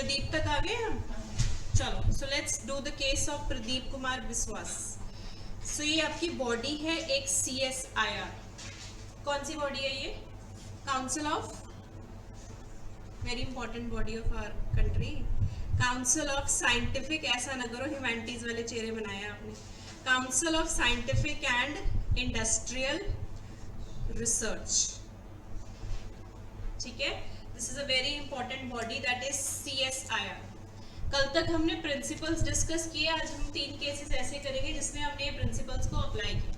प्रदीप तक आ गए हम? चलो, so let's do the case of Pradeep Kumar Biswas. So ये आपकी बॉडी है एक CSIR। कौन सी बॉडी है ये? Council of, very important body of our country, council of scientific, ऐसा ना करो ह्यूमैनिटीज वाले चेहरे बनाए आपने, council of scientific and industrial research. ठीक है, this is a very important body that is CSIR। कल तक हमने प्रिंसिपल्स डिस्कस किए, आज हम 3 केसेस ऐसे करेंगे जिसमें हमने ये प्रिंसिपल्स को अप्लाई किया,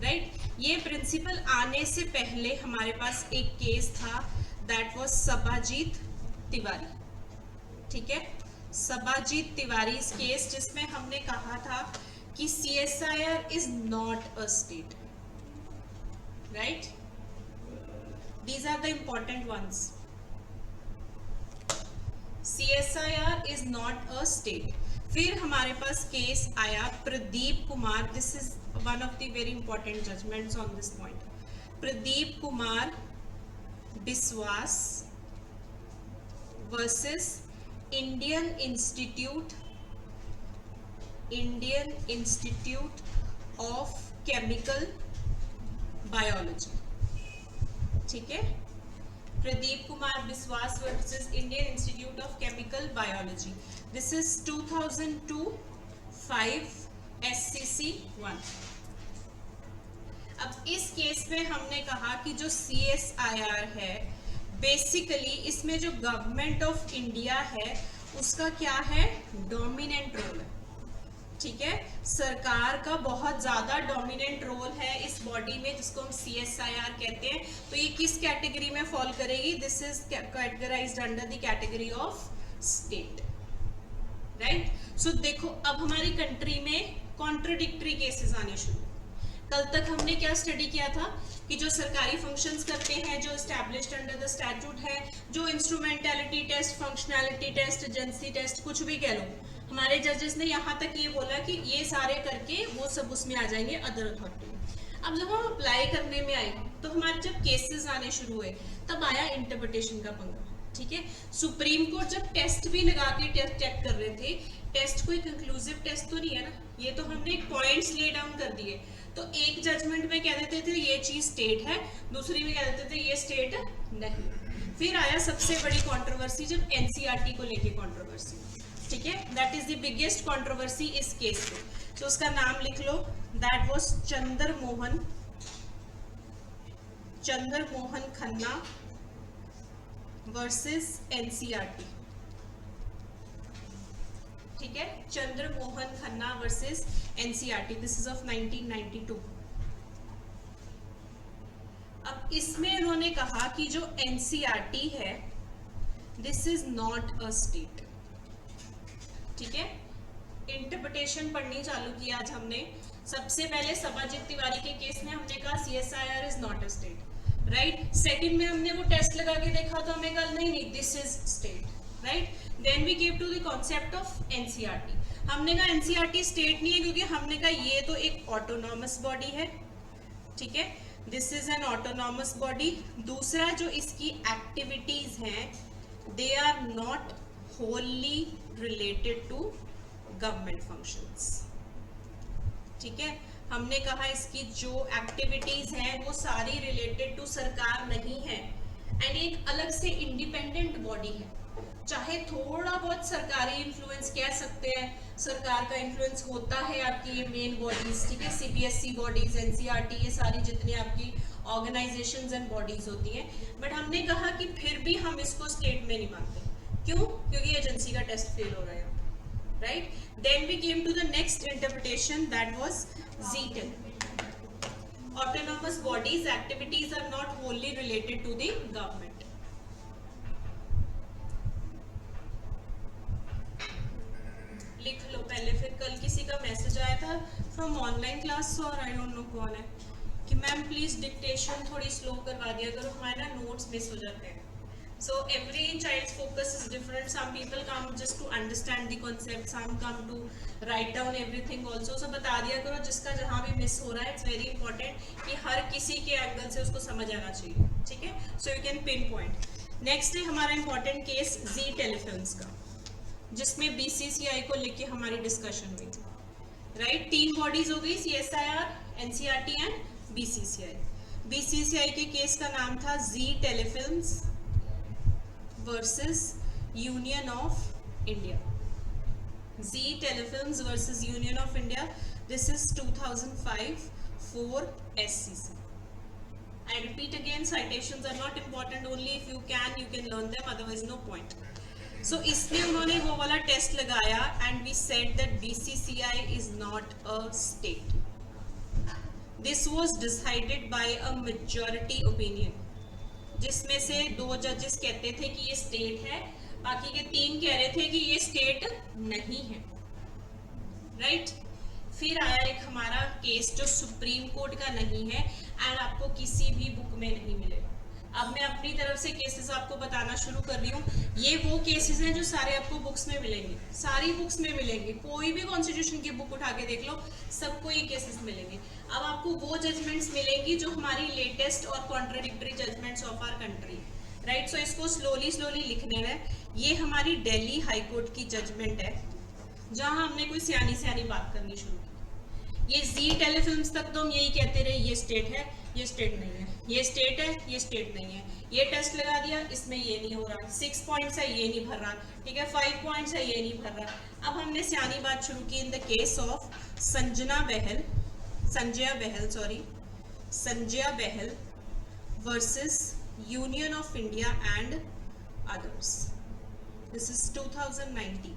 राइट। ये प्रिंसिपल आने से पहले हमारे पास एक केस था, दैट वाज सबाजीत तिवारी। ठीक है, सबाजीत तिवारी केस, जिसमें हमने कहा था कि CSIR is not a state, right. These are the important ones. CSIR is not a state. फिर हमारे पास केस आया Pradeep Kumar, this is one of the very important judgments on this point. Pradeep Kumar Biswas versus Indian Institute of Chemical Biology. ठीक है, Pradeep Kumar Biswas versus Indian Institute of Chemical Biology. This is 2002-5 SCC 1। अब इस case में हमने कहा कि जो CSIR है, बेसिकली इसमें जो गवर्नमेंट ऑफ इंडिया है उसका क्या है, डोमिनेंट रोल है। ठीक है, सरकार का बहुत ज्यादा डोमिनेंट रोल है इस बॉडी में, जिसको हम CSIR कहते हैं। तो ये किस कैटेगरी में फॉल करेगी? This is categorized under the category of state, right. So देखो, अब हमारी कंट्री में कॉन्ट्रडिक्टरी केसेस आने शुरू। कल तक हमने क्या स्टडी किया था कि जो सरकारी फंक्शंस करते हैं, जो एस्टैब्लिश्ड अंडर द स्टैट्यूट है, जो instrumentality test, functionality test, agency test, कुछ भी कह लो, हमारे जजेस ने यहाँ तक ये बोला कि ये सारे करके वो सब उसमें आ जाएंगे अदर अथॉरिटी। अब जब हम अप्लाई करने में आए तो हमारे जब केसेस आने शुरू हुए तब आया इंटरप्रिटेशन का पंगा। ठीक है, सुप्रीम कोर्ट जब टेस्ट भी लगा के टेस्ट चेक कर रहे थे, टेस्ट कोई कंक्लूसिव टेस्ट तो नहीं है ना, ये तो हमने पॉइंट्स ले डाउन कर दिए। तो एक जजमेंट में कह देते थे ये चीज स्टेट है, दूसरी में कह देते थे ये स्टेट नहीं। फिर आया सबसे बड़ी कंट्रोवर्सी, जब NCERT को लेके कंट्रोवर्सी। ठीक है, that is the biggest controversy इस केस में। तो उसका नाम लिख लो, that was Chandra Mohan Khanna versus NCERT। ठीक है, Chandra Mohan Khanna versus NCERT, this is of 1992। अब इसमें उन्होंने कहा कि जो NCERT है, this is not a state. ठीक है, इंटरप्रिटेशन पढ़नी चालू की आज हमने। सबसे पहले सबाजीत तिवारी के केस में हमने कहा CSIR is not a state, right. Second में हमने वो टेस्ट लगा के देखा तो हमें कहा नहीं this is state, right. Then we came to the concept of NCERT। हमने कहा NCERT स्टेट नहीं है, क्योंकि हमने कहा ये तो एक ऑटोनॉमस बॉडी है। ठीक है, this is an autonomous body. दूसरा, जो इसकी एक्टिविटीज हैं, they are not wholly related to government functions। ठीक है, हमने कहा इसकी जो एक्टिविटीज हैं वो सारी रिलेटेड टू सरकार नहीं है, एंड एक अलग से इंडिपेंडेंट बॉडी है। चाहे थोड़ा बहुत सरकारी इन्फ्लुएंस कह सकते हैं, सरकार का इन्फ्लुएंस होता है आपकी ये मेन बॉडीज, ठीक है, CPSC बॉडीज, NCERT, ये सारी जितनी आपकी ऑर्गेनाइजेशंस एंड बॉडीज होती हैं, बट हमने कहा कि फिर भी हम इसको स्टेट में नहीं मानते। क्यों? क्योंकि एजेंसी का टेस्ट फेल हो रहा है, right. Then we came to the next interpretation, that was ZTEL। Autonomous bodies activities are not wholly related to the government। लिख लो पहले, फिर कल किसी का मैसेज आया था फ्रॉम ऑनलाइन क्लास, और आई डोंट नो कौन है, कि मैम प्लीज डिक्टेशन थोड़ी स्लो करवा दिया करो, हमारे ना नोट्स मिस हो जाते हैं। So every child's focus is different. Some people come just to understand the concept, some come to write down everything also. So बता दिया करो जिसका जहाँ भी मिस हो रहा है, it's very important कि हर किसी के एंगल से उसको समझ आना चाहिए। ठीक है, so you can pinpoint। Next है हमारा important केस ZTEL फिल्म्स का। जिसमें बीसीसीआई को लेके हमारी डिस्कशन हुई थी, राइट। 3 बॉडीज हो गई, CSIR, NCERT and BCCI. BCCI के केस का नाम था Zee Telefilms versus union of India. Zee Telefilms versus union of India, this is 2005 for SCC. I repeat again, citations are not important, only if you can learn them, otherwise no point. So इसमें उन्होंने वो वाला test लगाया and we said that BCCI is not a state. This was decided by a majority opinion, जिसमें से 2 जजेस कहते थे कि ये स्टेट है, बाकी के 3 कह रहे थे कि ये स्टेट नहीं है, राइट। फिर आया एक हमारा केस जो सुप्रीम कोर्ट का नहीं है एंड आपको किसी भी बुक में नहीं मिलेगा। अब मैं अपनी तरफ से केसेस आपको बताना शुरू कर रही हूँ। ये वो केसेस हैं जो सारे आपको बुक्स में मिलेंगे, सारी बुक्स में मिलेंगे, कोई भी कॉन्स्टिट्यूशन की बुक उठा के देख लो, सबको ये केसेस मिलेंगे। अब आपको वो जजमेंट्स मिलेंगी जो हमारी लेटेस्ट और contradictory judgments of our country, right. So इसको स्लोली स्लोली लिखने में, ये हमारी दिल्ली हाई कोर्ट की जजमेंट है, जहां हमने कोई सियानी बात करनी शुरू की। ये जी टेलीफिल्म्स तक तो हम यही कहते रहे, ये स्टेट है, ये स्टेट नहीं है, ये स्टेट है, ये स्टेट नहीं है। ये टेस्ट लगा दिया, इसमें ये नहीं हो रहा, 6 पॉइंट्स है, ये नहीं भर रहा, ठीक है, 5 पॉइंट्स है, ये नहीं भर रहा। अब हमने सियानी बात शुरू की in the case of Sanjay Bahl versus union of India and others. This is 2019,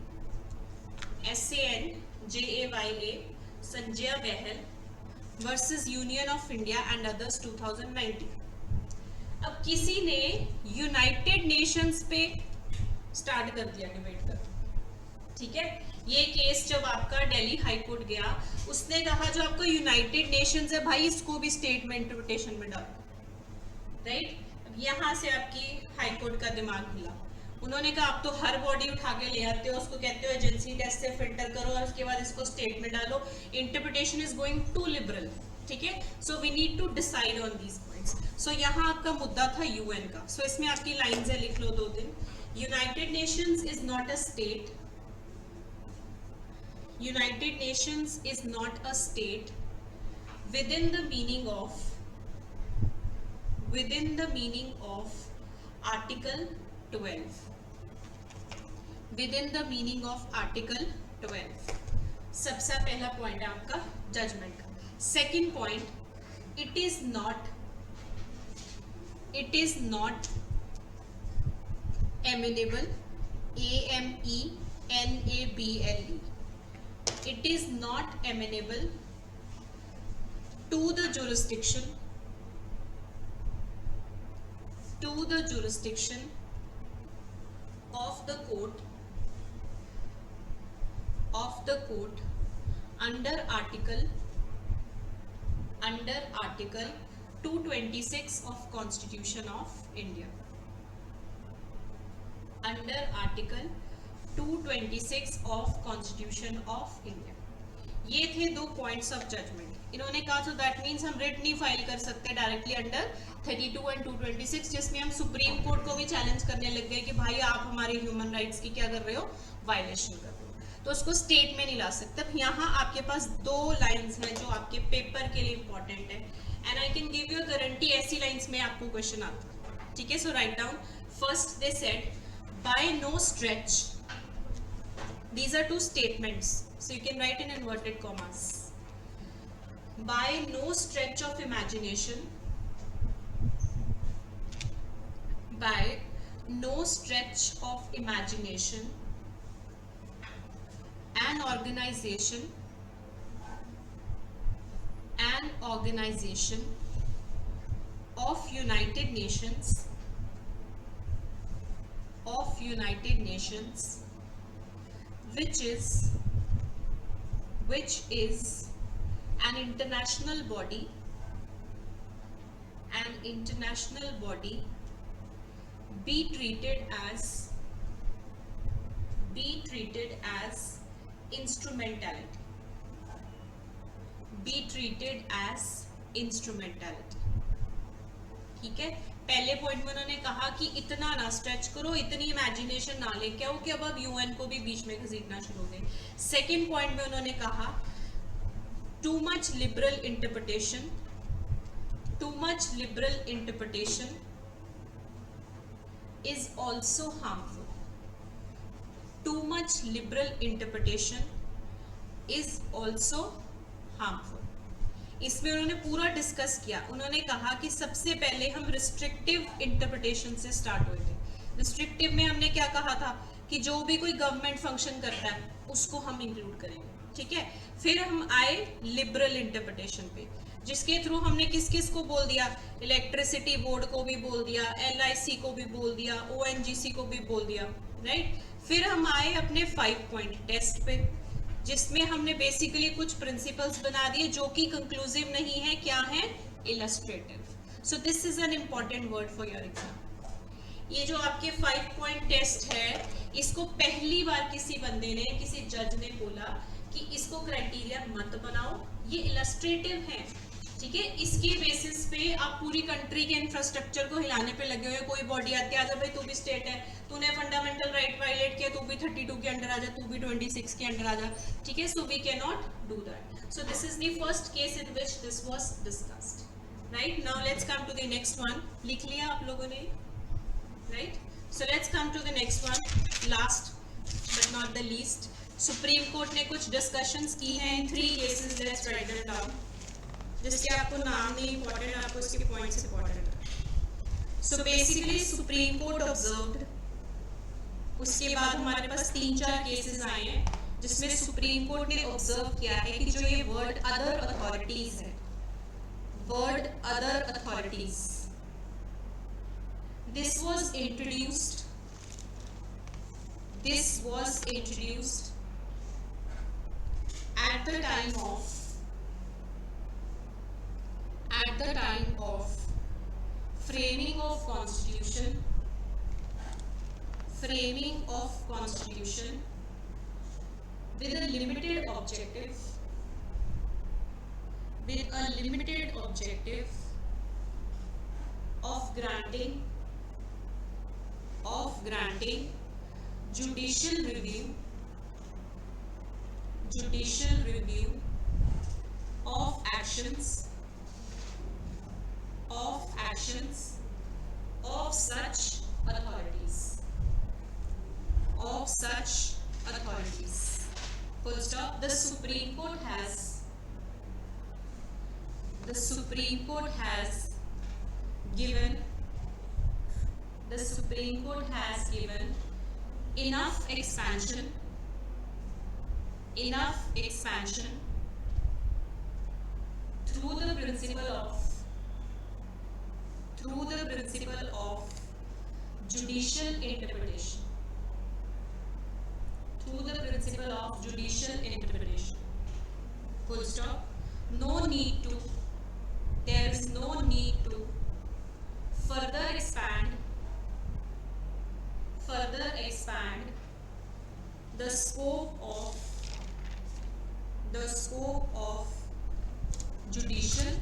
SANJAYA, Sanjay Bahl versus union of India and others 2019। अब किसी ने यूनाइटेड नेशंस पे स्टार्ट कर दिया डिबेट करना, ठीक है। ये केस जब आपका दिल्ली हाई कोर्ट गया, उसने कहा जो आपका यूनाइटेड नेशंस है भाई, इसको भी स्टेट में इंटरप्रिटेशन में डालो, राइट। अब यहाँ से आपकी हाई कोर्ट का दिमाग हिला, उन्होंने कहा आप तो हर बॉडी उठा के ले आते हो, उसको कहते हो एजेंसी टेस्ट से फिल्टर करो और उसके बाद इसको स्टेट में डालो, interpretation is going to liberal, ठीक है। So we need to decide on these points. सो यहाँ आपका मुद्दा था यूएन का। सो इसमें आपकी लाइन्स है, लिख लो 2 दिन। United Nations is not a state, United Nations is not a state within the meaning of Article 12, within the meaning of Article 12। सबसे पहला पॉइंट है आपका जजमेंट का। Second point, it is not amenable, AMENABLE, it is not amenable to the jurisdiction of the court under Article 226 of Constitution of India, under Article 226 of Constitution of India। ये थे 2 points of judgement. इन्होंने कहा तो that means हम writ नहीं file कर सकते directly under 32 and 226, जिसमें हम सुप्रीम कोर्ट को भी चैलेंज करने लग गए कि भाई आप हमारे ह्यूमन राइट्स की क्या कर रहे हो, वायलेशन कर रहे हो, तो उसको स्टेट में नहीं ला सकते। यहाँ आपके पास 2 लाइन्स हैं जो आपके पेपर के लिए इंपॉर्टेंट है, and I can give you guarantee ऐसी लाइन्स में आपको क्वेश्चन आता है, ठीक है। So write down, first they said by no stretch, these are 2 statements, so you can write in inverted commas, by no stretch of imagination, by no stretch of imagination, an organization of United Nations which is an international body be treated as instrumentality, ठीक है। पहले point में उन्होंने कहा कि इतना ना stretch करो, इतनी इमेजिनेशन ना लेके आओ कि अब आप यूएन को भी बीच में घसीटना शुरू हो गए। सेकेंड पॉइंट में उन्होंने कहा too much liberal interpretation, too much liberal interpretation is also harmful, too much liberal interpretation is also harmful. इसमें उन्होंने पूरा डिस्कस किया। उन्होंने कहा कि सबसे पहले हम रिस्ट्रिक्टिव इंटरप्रिटेशन से स्टार्ट हुए थे। रिस्ट्रिक्टिव में हमने क्या कहा था कि जो भी कोई गवर्नमेंट फंक्शन करता है उसको हम इंक्लूड करेंगे, ठीक है। फिर हम आए लिबरल इंटरप्रिटेशन पे, जिसके थ्रू हमने किस किस को बोल दिया, इलेक्ट्रिसिटी बोर्ड को भी बोल दिया, LIC को भी बोल दिया, ONGC को भी बोल दिया, राइट। फिर हम आए अपने 5 पॉइंट टेस्ट पे, जिसमें हमने बेसिकली कुछ प्रिंसिपल्स बना दिए जो कि कंक्लूसिव नहीं है, क्या है, illustrative. So this is an important word for your exam. ये जो आपके 5 पॉइंट टेस्ट है, इसको पहली बार किसी बंदे ने, किसी जज ने बोला कि इसको क्राइटेरिया मत बनाओ, ये इलस्ट्रेटिव है, ठीक है। इसके बेसिस पे आप पूरी कंट्री के इंफ्रास्ट्रक्चर को हिलाने पे लगे हुए। कोई बॉडी आती है, आजा भाई तू भी स्टेट है, तूने फंडामेंटल राइट वायलेट किया, तू भी 32 के अंडर आ जा, तू भी 26 के अंडर आ जा, ठीक है। So we can not do that. So this is the first case in which this was discussed, right. Now let's come to the next one. लिख लिया आप लोगों ने, right. So let's come to the next one, last but not the least. Supreme court ने कुछ discussions की हैं in 3 cases, let's write them down. जिसके आपको नाम नहीं इंपॉर्टेंट, आपको इसके पॉइंट्स इंपॉर्टेंट है। So basically supreme court observed, उसके बाद हमारे पास 3-4 केसेस आए हैं जिसमें सुप्रीम कोर्ट ने ऑब्जर्व किया है कि जो ये वर्ड अदर अथॉरिटीज है, word other authorities, this was introduced at the time of framing of constitution with a limited objective of granting judicial review of actions of such authorities. Full stop. The Supreme Court has given enough expansion through the principle of judicial interpretation. Full stop. There is no need to further expand the scope of judicial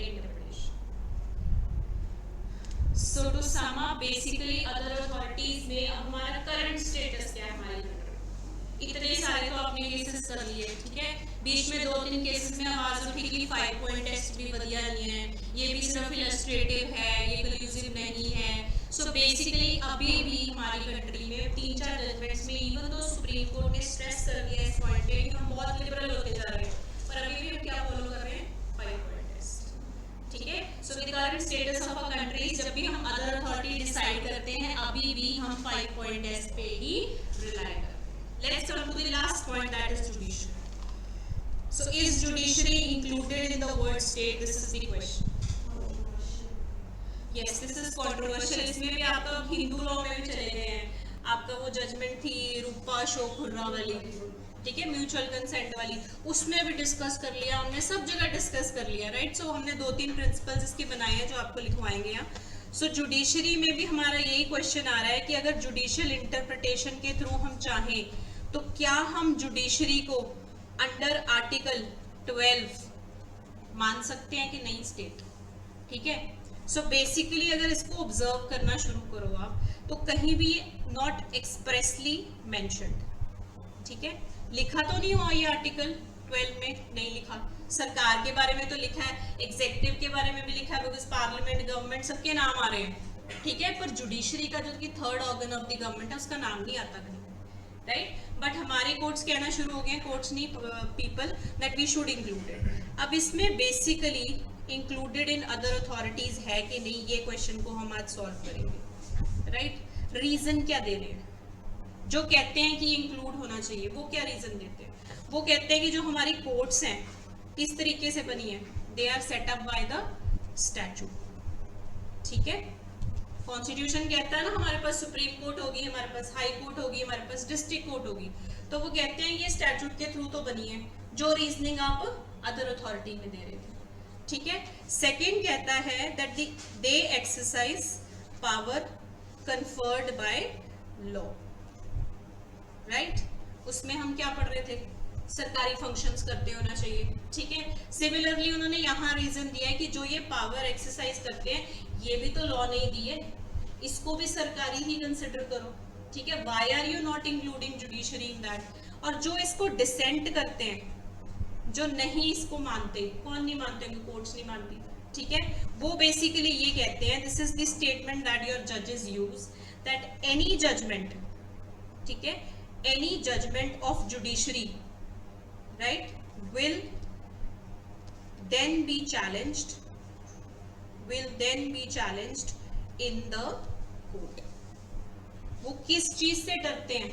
interpretation. So to sum up, basically other authorities में अब हमारा current status क्या है हमारी country. इतने सारे तो आपने केसेस कर लिए, ठीक है। बीच में 2-3 केसेस में आवाज उठी कि 5 पॉइंट टेस्ट भी बढ़िया नहीं है, ये भी सिर्फ इलस्ट्रेटिव है, ये कंक्लूसिव नहीं है। सो बेसिकली अभी भी हमारी कंट्री में 3-4 जजमेंट्स में इवन तो सुप्रीम कोर्ट ने स्ट्रेस कर दिया इस पॉइंट पे कि हम बहुत लिबरल होते जा रहे हैं, पर अभी भी हम क्या फॉलो कर रहे हैं, 5 पॉइंट टेस्ट, ठीक है। So the current status of a country, जब भी हम अदर अथॉरिटी डिसाइड करते हैं अभी भी हम 5 पॉइंट टेस्ट पे ही रिलाई करते हैं। Let's come to the last point, that is judiciary. So is judiciary included in the word state? This is the question. Yes, this is controversial. इसमें भी आपका हिंदू लॉ में भी चले गए हैं। आपका वो जजमेंट थी रूपा अशोक हुर्रा वाली, ठीक है, म्यूचुअल कंसेंट वाली, उसमें भी डिस्कस कर लिया हमने, सब जगह डिस्कस कर लिया, राइट। सो हमने 2-3 प्रिंसिपल्स इसके बनाए हैं जो आपको लिखवाएंगे यहाँ। सो जुडिशरी में भी हमारा यही क्वेश्चन आ रहा है कि अगर जुडिशियल इंटरप्रिटेशन के थ्रू हम चाहें तो क्या हम जुडिशरी को अंडर आर्टिकल 12 मान सकते हैं कि नहीं स्टेट, ठीक है। सो बेसिकली अगर इसको ऑब्जर्व करना शुरू करो आप, तो कहीं भी नॉट एक्सप्रेसली मेंशन्ड, ठीक है, लिखा तो नहीं हुआ ये आर्टिकल 12 में, नहीं लिखा। सरकार के बारे में तो लिखा है, एग्जीक्यूटिव के बारे में भी लिखा है, बिकॉज पार्लियामेंट, गवर्नमेंट सबके नाम आ रहे हैं, ठीक है, पर जुडिशरी का जो कि third organ of the government है उसका नाम नहीं आता कहीं, राइट। बट हमारे कोर्ट्स कहना शुरू हो गए, कोर्ट्स नहीं, people, that we should include it. अब इसमें basically included in other authorities है कि नहीं, ये क्वेश्चन को हम आज सॉल्व करेंगे, राइट। रीजन क्या दे रहे हैं जो कहते हैं कि इंक्लूड होना चाहिए, वो क्या रीजन देते हैं? वो कहते हैं कि जो हमारी कोर्ट्स हैं किस तरीके से बनी है, they are set up by the statute, ठीक है। कॉन्स्टिट्यूशन कहता है ना हमारे पास सुप्रीम कोर्ट होगी, हमारे पास हाई कोर्ट होगी, हमारे पास डिस्ट्रिक्ट कोर्ट होगी, तो वो कहते हैं ये स्टैट्यूट के थ्रू तो बनी है, जो रीजनिंग आप अदर अथॉरिटी में दे रहे थे, ठीक है। सेकेंड कहता है that they exercise power conferred by law, right. उसमें हम क्या पढ़ रहे थे, सरकारी फंक्शंस करते होना चाहिए, ठीक है। सिमिलरली उन्होंने यहाँ रीजन दिया है कि जो ये पावर एक्सरसाइज करते हैं ये भी तो लॉ नहीं दी है, इसको भी सरकारी ही कंसिडर करो, ठीक है। Why are you not including judiciary in that? और जो इसको डिसेंट करते हैं, जो नहीं इसको मानते, कौन नहीं मानते, कोर्ट्स नहीं मानती, ठीक है, वो बेसिकली ये कहते हैं, this is the statement that your जजेस यूज, दैट एनी जजमेंट, ठीक है, any judgment of judiciary, right, will then be challenged in the court. वो किस चीज से डरते हैं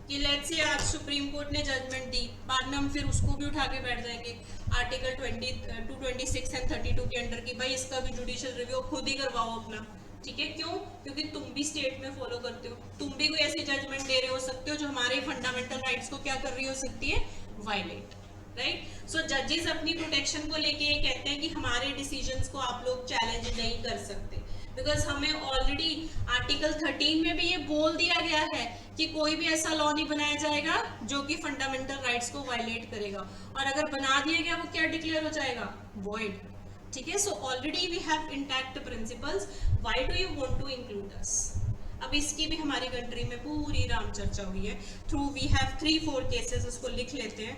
कि लेट्स से आज सुप्रीम कोर्ट ने जजमेंट दी, बाद में हम फिर उसको भी उठा के बैठ जाएंगे आर्टिकल 226 एंड 32 के अंडर की भाई इसका भी जुडिशियल रिव्यू खुद ही करवाओ अपना, ठीक है। क्यों? क्योंकि तुम भी स्टेट में फॉलो करते हो, तुम भी कोई ऐसी जजमेंट दे रहे हो सकते हो जो हमारे फंडामेंटल राइट्स को क्या कर रही हो सकती है, वायलेट, राइट। सो जजेस अपनी प्रोटेक्शन को लेके ये कहते हैं कि हमारे डिसीजंस को आप लोग चैलेंज नहीं कर सकते, बिकॉज हमें ऑलरेडी आर्टिकल 13 में भी ये बोल दिया गया है कि कोई भी ऐसा लॉ नहीं बनाया जाएगा जो कि फंडामेंटल राइट्स को वायलेट करेगा, और अगर बना दिया गया वो क्या डिक्लेयर हो जाएगा, वॉइड, ठीक है। So already we have intact principles, why do you want to include us? अब इसकी भी हमारी कंट्री में पूरी राम चर्चा हुई है, थ्रू वी हैव 3-4 केसेस, उसको लिख लेते हैं।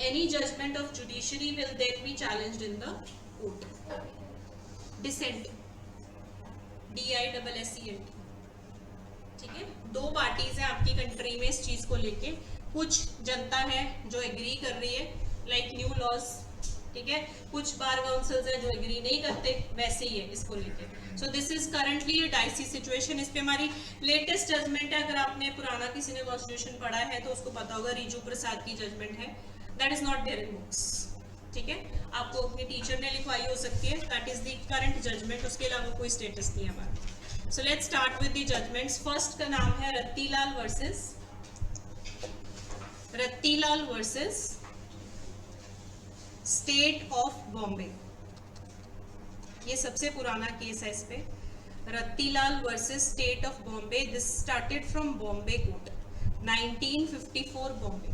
Any judgment of judiciary will then be challenged in the court, dissent, DISSENT, ठीक है। 2 पार्टीज हैं आपकी कंट्री में इस चीज को लेके, कुछ जनता है जो एग्री कर रही है लाइक न्यू लॉज, ठीक है, कुछ बार काउंसिल्स हैं जो एग्री नहीं करते, वैसे ही है इसको लेके। सो this is currently a dicey situation. इस पे हमारी लेटेस्ट जजमेंट है, अगर आपने पुराना किसी ने कॉन्स्टिट्यूशन पढ़ा है तो उसको पता होगा, रिजू प्रसाद की जजमेंट है, that is not there in books, ठीक है, आपको अपने टीचर ने लिखवाई हो सकती है, that is the current judgment, उसके अलावा कोई स्टेटस नहीं है हमारा। So let's start with the judgments. First का नाम है Ratilal versus state of Bombay. ये सबसे पुराना केस है इस पे, Ratilal versus state of Bombay. This started from Bombay court, 1954 Bombay,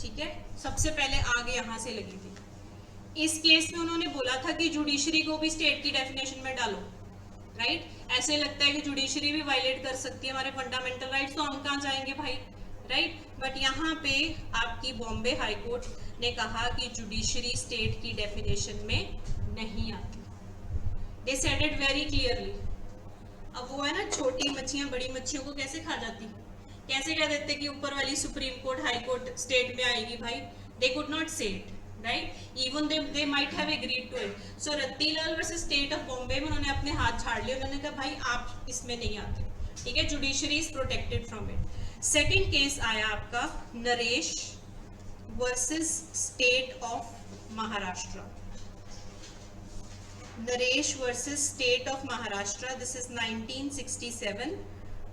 ठीक है, सबसे पहले आग यहां से लगी थी। इस केस में उन्होंने बोला था कि जुडिशरी को भी स्टेट की डेफिनेशन में डालो, राइट। ऐसे लगता है कि जुडिशरी भी वायलेट कर सकती है हमारे फंडामेंटल राइट्स, तो हम कहाँ जाएंगे भाई, राइट। बट यहाँ पे आपकी बॉम्बे हाई कोर्ट ने कहा कि जुडिशरी स्टेट की डेफिनेशन में नहीं आती, they said it very clearly. अब वो है ना, छोटी मच्छियां बड़ी मच्छियों को कैसे खा जाती, कैसे कह देते कि ऊपर वाली supreme court, high court state में आएगी भाई, they could not say it, right, even they might have agreed to it. So Ratilal versus state of Bombay में उन्होंने अपने हाथ छाड़ लिए, उन्होंने कहा भाई आप इसमें नहीं आते, ठीक है, judiciary is protected from it. Second case आया आपका Naresh versus state of Maharashtra, Naresh versus state of Maharashtra, this is 1967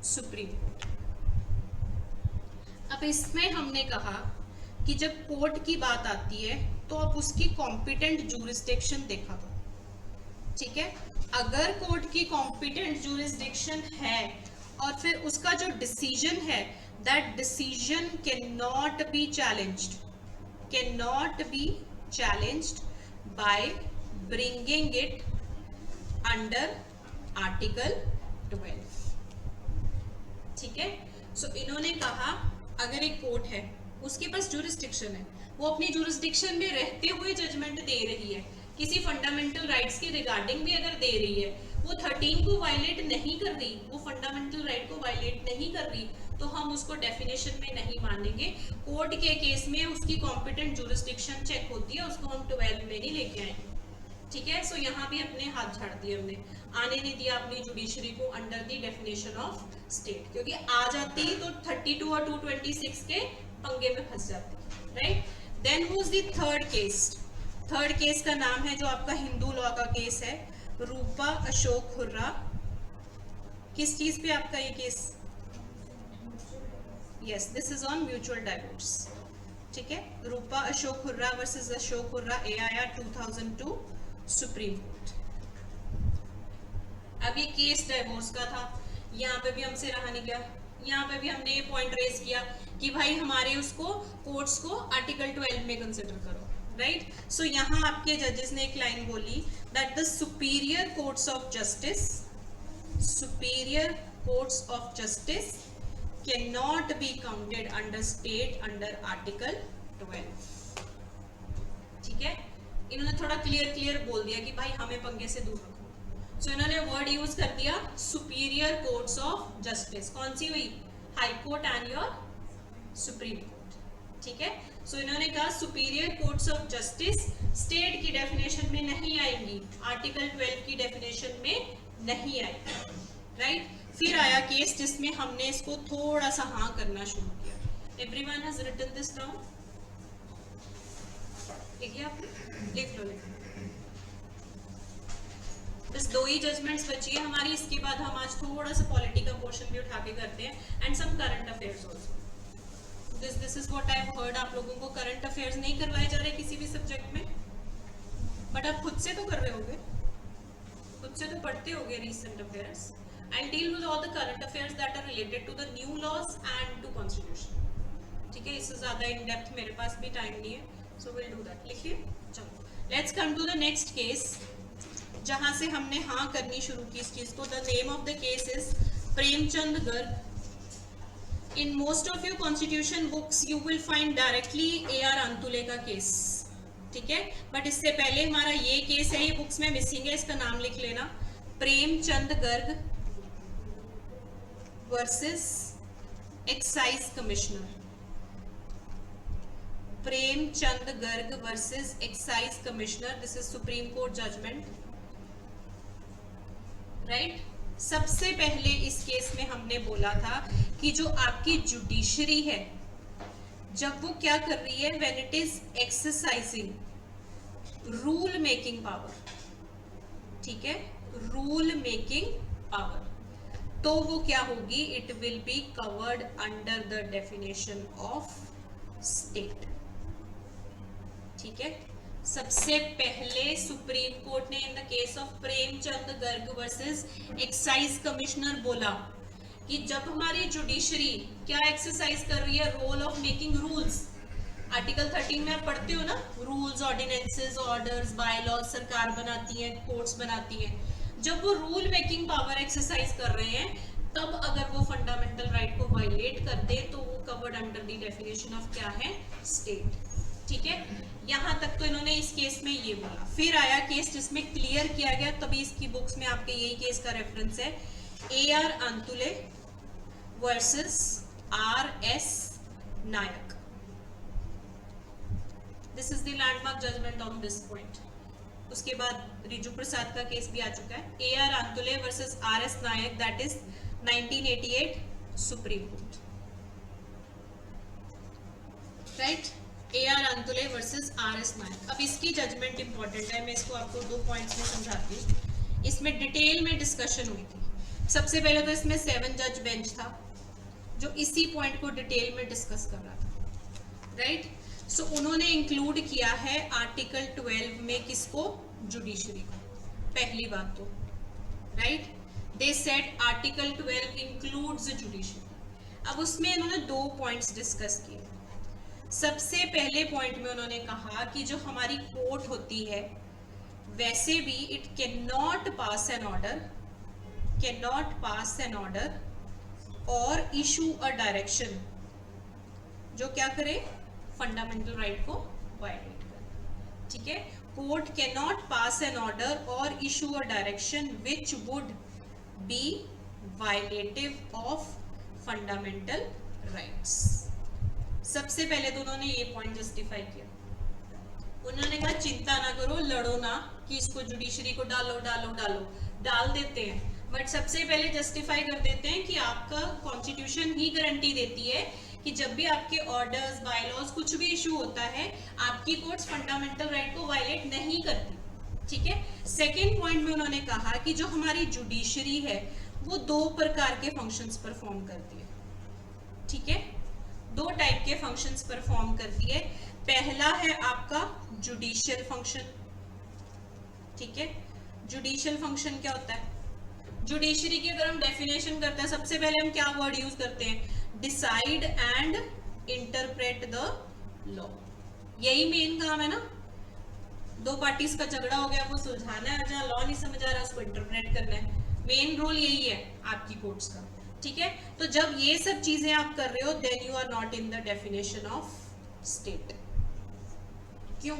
supreme court. अब इसमें हमने कहा कि जब कोर्ट की बात आती है तो आप उसकी कॉम्पिटेंट जूरिसडिक्शन देखा था, ठीक है। अगर कोर्ट की कॉम्पिटेंट जूरिसडिक्शन है और फिर उसका जो डिसीजन है, that decision can not be challenged, can not be challenged by bringing it under article 12। ठीक है, सो इन्होंने कहा अगर एक कोर्ट है, उसके पास जुरिस्डिक्शन है, वो अपनी जुरिस्डिक्शन में रहते हुए जजमेंट दे रही है, किसी फंडामेंटल राइट्स के रिगार्डिंग भी अगर दे रही है, वो 13 को वायलेट नहीं कर रही, वो फंडामेंटल राइट को वायलेट नहीं कर रही, तो हम उसको डेफिनेशन में नहीं मानेंगे। कोर्ट के केस में उसकी कॉम्पिटेंट जुरिस्डिक्शन चेक होती है, उसको हम 12 में नहीं लेके आएंगे। ठीक है, सो यहाँ भी अपने हाथ झाड़ दिए हमने, आने नहीं दिया अपनी जुडिशरी को under the definition of state, क्योंकि आ जाती तो 32 और 226 के पंगे में फंस जाती। Right, then was the third case. Third case का नाम है, जो आपका हिंदू लॉ का केस है, रूपा अशोक हुर्रा। किस चीज पे आपका ये case? Yes, this is on mutual divorce. ठीक है, Rupa Ashok Hurra versus Ashok Hurra, AIR 2002, supreme court. अब ये केस डाइवोर्स का था, यहाँ पे भी हमसे रहा नहीं गया, यहाँ पे भी हमने ये पॉइंट रेज किया कि भाई हमारे उसको कोर्ट्स को आर्टिकल 12 में कंसिडर करो। राइट, सो यहाँ आपके जजेस ने एक लाइन बोली that the superior courts of justice, superior courts of justice can not be counted under state under article 12। ठीक है, इन्होंने थोड़ा क्लियर बोल दिया कि भाई हमें पंगे से दूर रखो। सो इन्होंने वर्ड यूज कर दिया सुपीरियर कोर्ट्स ऑफ जस्टिस। कौन सी हुई? High court and your supreme court. ठीक है, सो इन्होंने कहा superior courts of justice state की डेफिनेशन में नहीं आएंगी, आर्टिकल 12 की डेफिनेशन में नहीं आएगी। राइट, फिर आया केस जिसमें हमने इसको थोड़ा सा हाँ करना शुरू किया। Everyone has written this down? लिखिए, आपने लिख लो, लिख लो। बस 2 ही जजमेंट्स बची है हमारी, इसके बाद हम आज थोड़ा सा पॉलिटी का पोर्शन भी उठा के करते हैं and some current affairs also. This is what I have heard, आप लोगों को करंट अफेयर्स नहीं करवाए जा रहे किसी भी सब्जेक्ट में, बट आप खुद से तो कर रहे होगे, खुद से तो पढ़ते होगे recent affairs. I deal with all the current affairs that are related to the new laws and to constitution. ठीक है, इससे ज्यादा इन डेप्थ मेरे पास भी टाइम नहीं है, सो विल डू दैट। लिखिए, चलो let's come to the next case, जहां से हमने हाँ करनी शुरू की इस चीज को। The name of the case is Premchand Garg. In most of your constitution books you will find directly AR Antule का केस। ठीक है, बट इससे पहले हमारा ये केस है, ये बुक्स में मिसिंग है, इसका नाम लिख लेना, Premchand Garg versus excise commissioner. Premchand Garg versus excise commissioner, this is supreme court judgment. Right, सबसे पहले इस केस में हमने बोला था कि जो आपकी जुडिशरी है, जब वो क्या कर रही है, when it is exercising rule making power, ठीक है, रूल मेकिंग पावर, तो वो क्या होगी, it will be covered under the definition of state. ठीक है, सबसे पहले सुप्रीम कोर्ट ने इन the case of Premchand Garg versus excise commissioner बोला कि जब हमारी जुडिशरी क्या एक्सरसाइज कर रही है, role of making rules. Article 13 में आप पढ़ते हो ना, रूल्स, ऑर्डिनेंसेस, ऑर्डर्स, बायलॉज सरकार बनाती है, कोर्ट्स बनाती है। जब वो रूल मेकिंग पावर एक्सरसाइज कर रहे हैं, तब अगर वो फंडामेंटल राइट को वायलेट कर दे तो वो covered under the definition of क्या है, स्टेट। ठीक है, यहां तक तो इन्होंने इस केस में ये बोला। फिर आया केस जिसमें क्लियर किया गया, तभी इसकी बुक्स में आपके यही केस का रेफरेंस है, AR Antulay versus RS Nayak. This is the landmark judgment on this point. उसके बाद रिजू प्रसाद का केस भी आ चुका है, AR Antulay versus RS Nayak, that is 1988 supreme court. Right, AR Antulay versus RS Nayak. अब इसकी जजमेंट इंपॉर्टेंट है, मैं इसको आपको 2 पॉइंट्स में समझाती हूँ। इसमें डिटेल में डिस्कशन हुई थी। सबसे पहले तो इसमें 7 जज बेंच था जो इसी पॉइंट को डिटेल में डिस्कस कर रहा था। राइट, सो उन्होंने इंक्लूड किया है आर्टिकल 12 में किसको, जुडिशरी को। पहली बात तो right, they said article 12 includes judiciary. अब उसमें इन्होंने 2 पॉइंट्स डिस्कस किए। सबसे पहले पॉइंट में उन्होंने कहा कि जो हमारी कोर्ट होती है वैसे भी it can not pass an order और इशू अ डायरेक्शन जो क्या करे, फंडामेंटल राइट को वायलेट करे। ठीक है, court can not pass an order और issue a direction which would be violative of fundamental rights. सबसे पहले तो उन्होंने ये पॉइंट जस्टिफाई किया। उन्होंने कहा चिंता ना करो, लड़ो ना कि इसको जुडिशरी को डाल देते हैं, बट सबसे पहले जस्टिफाई कर देते हैं कि आपका कॉन्स्टिट्यूशन ही गारंटी देती है कि जब भी आपके ऑर्डर्स, बायलॉज कुछ भी इशू होता है, आपकी कोर्ट्स फंडामेंटल राइट को वायलेट नहीं करती। ठीक है, सेकेंड पॉइंट में उन्होंने कहा कि जो हमारी जुडिशरी है वो दो प्रकार के फंक्शंस परफॉर्म करती है। ठीक है, दो टाइप के फंक्शंस परफॉर्म करती है। पहला है आपका जुडिशियल फंक्शन। ठीक है, जुडिशियल फंक्शन क्या होता है? जुडिशरी की अगर हम डेफिनेशन करते हैं, सबसे पहले हम क्या वर्ड यूज करते हैं? Decide and interpret the law. यही मेन काम है ना, दो पार्टीज का झगड़ा हो गया, वो सुलझाना है, जहां लॉ नहीं समझ आ रहा उसको इंटरप्रेट करना है। मेन रोल यही है आपकी कोर्ट्स का। ठीक है, तो जब ये सब चीजें आप कर रहे हो, then you are not in the definition of state. क्यों?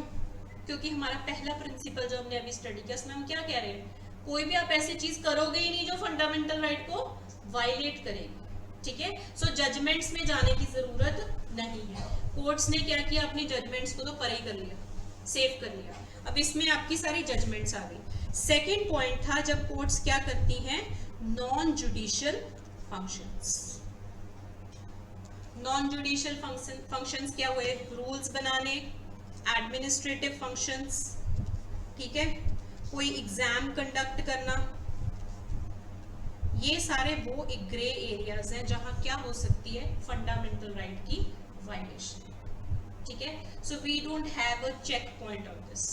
क्योंकि हमारा पहला प्रिंसिपल जो हमने अभी स्टडी किया, उसमें हम क्या कह रहे हैं? कोई भी आप ऐसी चीज करोगे ही नहीं जो फंडामेंटल राइट को वायलेट करेगी। ठीक है, सो जजमेंट्स में जाने की जरूरत नहीं है। कोर्ट्स ने क्या किया, अपनी जजमेंट्स को तो परे कर लिया, सेव कर लिया। अब इसमें आपकी सारी जजमेंट्स आ गई। सेकेंड पॉइंट था जब कोर्ट्स क्या करती हैं, non judicial functions. Non judicial functions क्या हुए? रूल्स बनाने, एडमिनिस्ट्रेटिव फंक्शंस। ठीक है, कोई एग्जाम कंडक्ट करना, ये सारे वो एक ग्रे एरियाज हैं जहां क्या हो सकती है, फंडामेंटल राइट की वायलेशन। ठीक है, so we don't have a check point on this.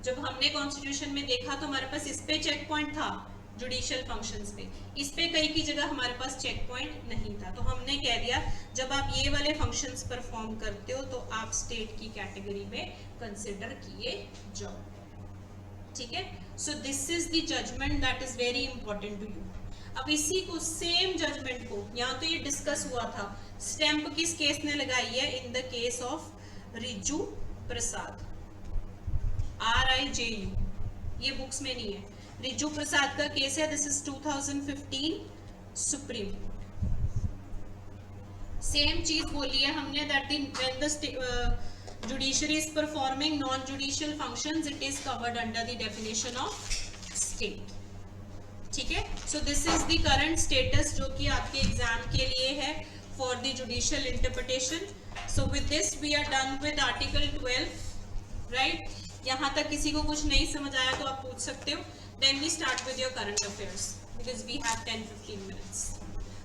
जब हमने कॉन्स्टिट्यूशन में देखा तो हमारे पास इस पे चेक पॉइंट था, जुडिशियल फंक्शंस पे। इस पे कई की जगह हमारे पास चेक पॉइंट नहीं था, तो हमने कह दिया जब आप ये वाले फंक्शंस परफॉर्म करते हो तो आप स्टेट की कैटेगरी में कंसिडर किए जाओ। ठीक है, so this is the judgment that is very important to you. अब इसी को, सेम जजमेंट को, यहाँ तो ये डिस्कस हुआ था, स्टैंप किस केस ने लगाई है? इन the case of Riju Prasad, RIJU, ये बुक्स में नहीं है, रिजू प्रसाद का केस है। This is 2015 supreme court. Same चीज बोली है हमने, that when the judiciary is performing non judicial functions, it is covered under the definition of state. ठीक है, so this is the current status जो कि आपके एग्जाम के लिए है for the judicial interpretation. So with this we are done with article 12, right? यहाँ तक किसी को कुछ नहीं समझ आया तो आप पूछ सकते हो। Then we start with your current affairs because we have 10-15 minutes.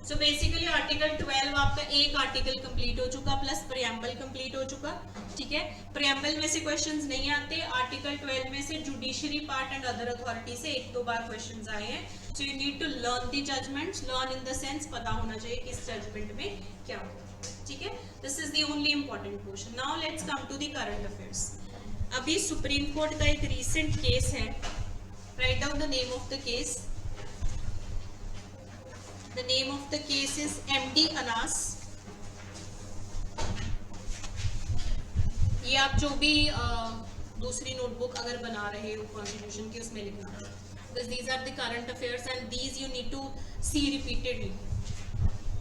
So basically article 12 आपका एक आर्टिकल कंप्लीट हो चुका प्लस प्रियम्बल कंप्लीट हो चुका। ठीक है, प्रियम्बल में से क्वेश्चंस नहीं आते, आर्टिकल 12 में से judiciary part and other authority से एक दो बार क्वेश्चंस आए हैं। So you need to learn the judgments, learn in the sense पता होना चाहिए कि इस जजमेंट में क्या होगा। ठीक है, this is the only important portion. Now let's come to the current affairs. अभी सुप्रीम कोर्ट का एक रीसेंट केस है, write down the name of the case. The name of the case is MD Anas। ये आप जो भी दूसरी notebook अगर बना रहे हो कॉन्स्टिट्यूशन की, उसमें लिखना, because these are the current affairs and these you need to see repeatedly।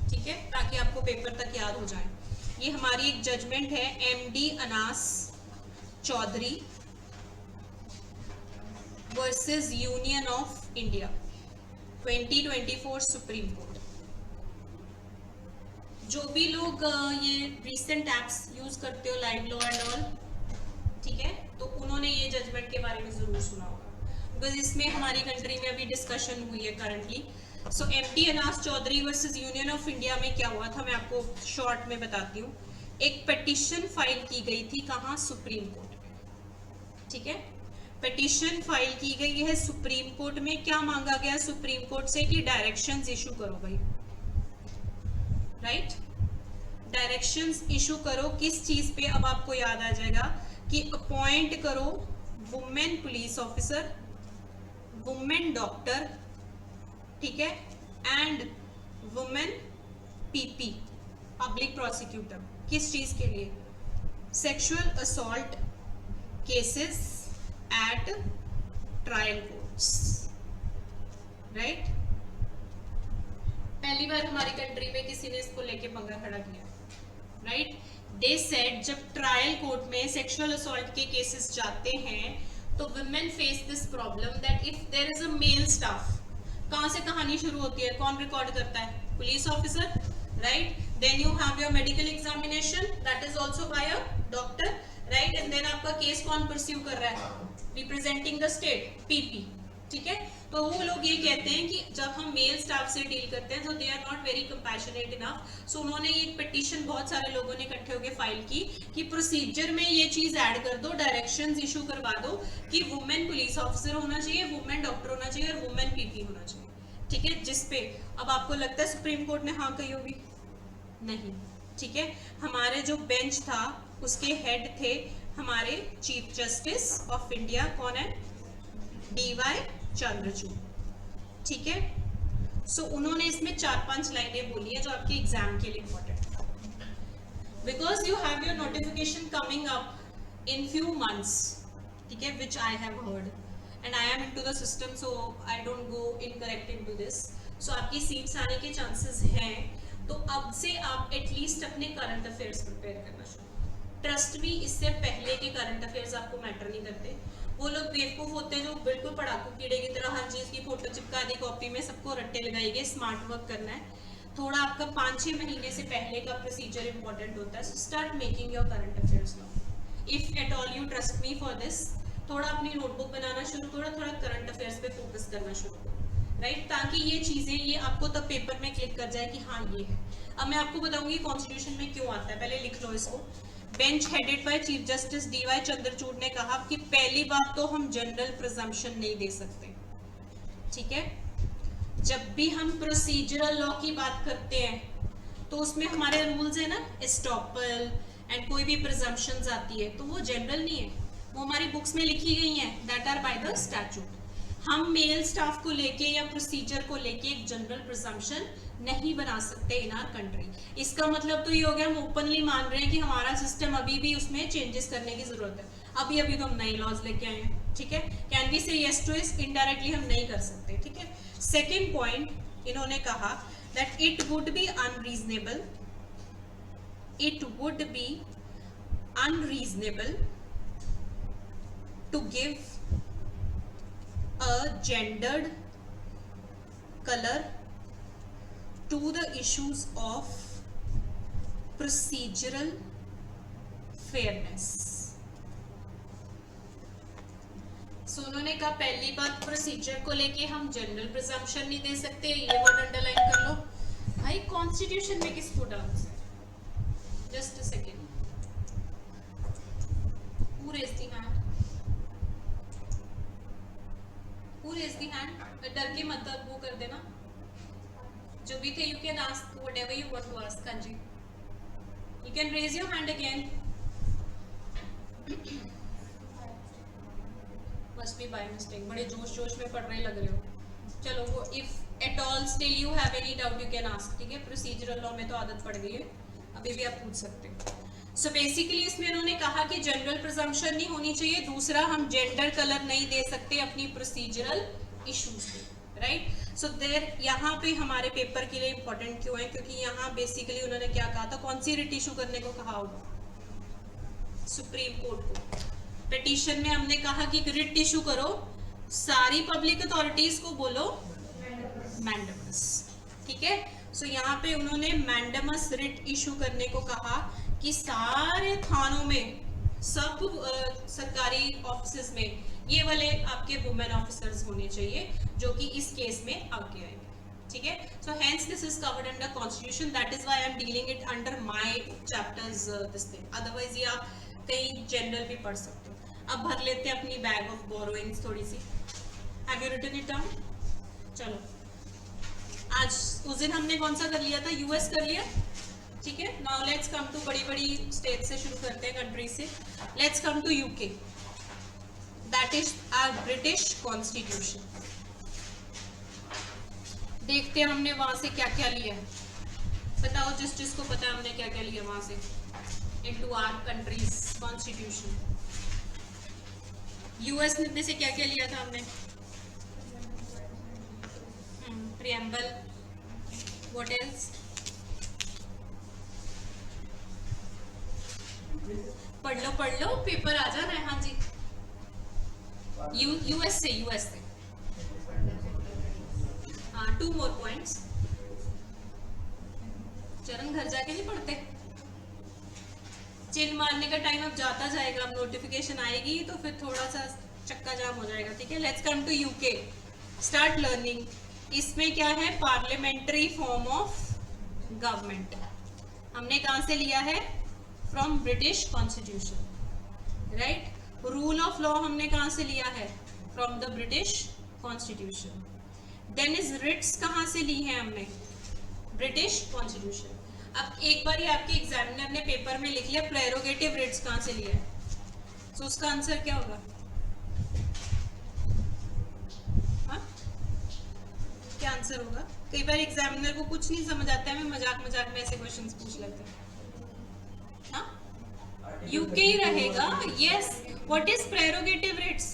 ठीक है, ताकि आपको पेपर तक याद हो जाए। ये हमारी एक जजमेंट है, MD Anas Chaudhary versus union of India 2024 supreme court. जो भी लोग ये रिसेंट एप्स यूज करते हो, लाइव लॉ एंड ऑल, ठीक है, तो उन्होंने ये जजमेंट के बारे में जरूर सुना होगा, बिकॉज इसमें हमारी कंट्री में अभी डिस्कशन हुई है currently. So MD Anas Chaudhary versus union of India में क्या हुआ था, मैं आपको शॉर्ट में बताती हूँ। एक पिटीशन फाइल की गई थी, कहाँ? सुप्रीम कोर्ट में। ठीक है, पिटीशन फाइल की गई है सुप्रीम कोर्ट में। क्या मांगा गया सुप्रीम कोर्ट से? कि डायरेक्शंस इशू करो भाई, राइट? डायरेक्शंस इशू करो किस चीज पे, अब आपको याद आ जाएगा कि अपॉइंट करो women police officer, women doctor, ठीक है, and women PP public prosecutor. किस चीज के लिए? Sexual assault cases at trial courts, right. पहली बार हमारी कंट्री में किसी ने इसको लेके पंगा खड़ा किया, राइट। दे सेड जब ट्रायल कोर्ट में सेक्सुअल असॉल्ट के केसेस जाते हैं तो women face this problem that if there is a male staff, कहां से कहानी शुरू होती है, कौन रिकॉर्ड करता है? Police officer, right. Then you have your medical examination that is also by a doctor, right. And then आपका केस कौन परस्यू कर रहा है? रिप्रेजेंटिंग द स्टेट, पीपी, ठीक है। तो वो लोग ये कहते हैं कि जब हम मेल स्टाफ से डील करते हैं तो they are not very compassionate enough. So उन्होंने ये एक पिटीशन बहुत सारे लोगों ने इकट्ठे होकर फाइल की कि प्रोसीजर में ये चीज ऐड कर दो, डायरेक्शंस इशू करवा दो कि वुमेन पुलिस ऑफिसर होना चाहिए, वुमेन डॉक्टर होना चाहिए और वुमेन पीपी होना चाहिए, ठीक है। जिसपे अब आपको लगता है सुप्रीम कोर्ट ने हाँ कही होगी? नहीं, ठीक है। हमारे जो बेंच था उसके हेड थे हमारे चीफ जस्टिस ऑफ इंडिया, कौन है? DY चंद्रचूड़, ठीक है। सो उन्होंने इसमें 4-5 लाइनें बोली है जो आपके एग्जाम के लिए इंपॉर्टेंट है, because you have your notification coming up in few months, ठीक है, which I have heard and I am into the system, so I don't go incorrect into this. So आपकी सीट्स आने के chances हैं, तो अब से आप एटलीस्ट अपने करंट अफेयर्स प्रिपेयर करना शुरू। ट्रस्ट भी इससे पहले के करंट अफेयर्स आपको मैटर नहीं करते। वो लोग बेवकूफ होते हैं जो बिल्कुल पढ़ाकू कीड़े की तरह हर चीज की फोटो चिपका दी कॉपी में, सबको रट्टे लगाएंगे। स्मार्ट वर्क करना है थोड़ा, आपका 5-6 महीने से पहले का प्रोसीजर इंपॉर्टेंट होता है। So start making your current affairs now if at all you trust me for this. थोड़ा अपनी नोटबुक बनाना शुरू करो, थोड़ा करंट अफेयर्स पे फोकस करना शुरू करो, राइट, ताकि ये चीजें ये आपको तब पेपर में क्लिक कर जाए कि हाँ ये है। अब मैं आपको बताऊंगी कॉन्स्टिट्यूशन में क्यों आता है, पहले लिख लो इसको। Bench headed by chief justice DY Chandrachud ने कहा कि पहली बात तो हम जनरल प्रिजम्पशन नहीं दे सकते, ठीक है। जब भी हम प्रोसीजरल लॉ की बात करते हैं तो उसमें हमारे रूल्स है ना, एस्टॉपल एंड कोई भी प्रिजम्पशंस आती है तो वो जनरल नहीं है, वो हमारी बुक्स में लिखी गई हैं, that are by the statute. हम मेल स्टाफ को लेके या प्रोसीजर को लेके एक जनरल प्रिजम्पशन नहीं बना सकते इन आवर कंट्री। इसका मतलब तो ये हो गया हम ओपनली मान रहे हैं कि हमारा सिस्टम अभी भी उसमें चेंजेस करने की जरूरत है। अभी तो हम नए लॉज लेके आए हैं, ठीक है। कैन वी से यस टू इस? इनडायरेक्टली हम नहीं कर सकते, ठीक है। सेकेंड पॉइंट इन्होंने कहा that it would be unreasonable, it would be unreasonable to give a gendered color to the issues of procedural fairness। सो उन्होंने कहा पहली बात प्रोसीजर को लेके हम जनरल प्रिजम्पशन नहीं दे सकते, ये वर्ड अंडरलाइन कर लो भाई। कॉन्स्टिट्यूशन में किसको डाउट्स है? Just a second, who raised the hand? Who raised the hand? डर के मत वो कर देना, जो भी थे you can ask whatever you want to ask। हाँ जी, you can raise your hand again। must be by mistake, बड़े जोश में पढ़ रहे लग रहे हो। चलो वो if at all still you have any doubt you can ask, ठीक है। प्रोसीजरल लॉ में तो आदत पड़ गई है, अभी भी आप पूछ सकते हो। सो बेसिकली इसमें उन्होंने कहा कि जनरल प्रिजम्पशन नहीं होनी चाहिए, दूसरा हम जेंडर कलर नहीं दे सकते अपनी प्रोसीजरल इश्यूज पे, राइट। सो देयर यहाँ पे हमारे पेपर के लिए इंपॉर्टेंट क्यों है, क्योंकि यहाँ बेसिकली उन्होंने क्या कहा था, कौन सी रिट इशू करने को कहा होगा? सुप्रीम कोर्ट को। पिटीशन में हमने कहा कि रिट इशू करो, सारी पब्लिक अथॉरिटीज को बोलो मैंडेमस, ठीक है। सो यहाँ पे उन्होंने मैंडेमस रिट इशू करने को कहा कि सारे थानों में, सब सरकारी ऑफिसेज में ये वाले आपके वुमेन ऑफिसर्स होने चाहिए जो कि इस केस में आगे आएंगे, ठीक है। So hence this is covered under constitution, that is why I am dealing it under my chapters this thing. Otherwise ये आप कहीं जनरल भी पढ़ सकते हो। अब भर लेते हैं अपनी बैग ऑफ बोरोइंग्स थोड़ी सी। Have you written it down? चलो, आज उस दिन हमने कौन सा कर लिया था? यूएस कर लिया, ठीक है, नाउ लेट्स कम टू बड़ी बड़ी स्टेट से शुरू करते हैं, कंट्री से। Let's come to UK, that is our British constitution. देखते हैं हमने वहां से क्या क्या लिया है, बताओ जिसको पता है हमने क्या क्या लिया वहां से into our country's constitution. US में से क्या क्या लिया था हमने? Preamble, what else? पढ़ लो पेपर आ जाना है। हाँ जी, यूएस से हाँ, 2 more points। चरण घर जाके नहीं पढ़ते, चिल मारने का टाइम अब जाता जाएगा, अब नोटिफिकेशन आएगी तो फिर थोड़ा सा चक्का जाम हो जाएगा। ठीक है, let's come to UK, start learning. इसमें क्या है? पार्लियामेंट्री फॉर्म ऑफ गवर्नमेंट हमने कहां से लिया है? From British constitution, right. Rule of law हमने कहां से लिया है? From the British constitution. Then is writs कहां से ली है हमने? British constitution. अब एक बार ही आपके एग्जामिनर ने पेपर में लिख लिया प्रेरोगेटिव रिट्स कहां से लिया है, तो उसका आंसर क्या होगा? हाँ, क्या आंसर होगा? कई बार एग्जामिनर को कुछ नहीं समझ आता है, मैं मजाक मजाक में ऐसे क्वेश्चंस पूछ लेते हैं। हाँ, यूके ही रहेगा। Yes, what is prerogative writs?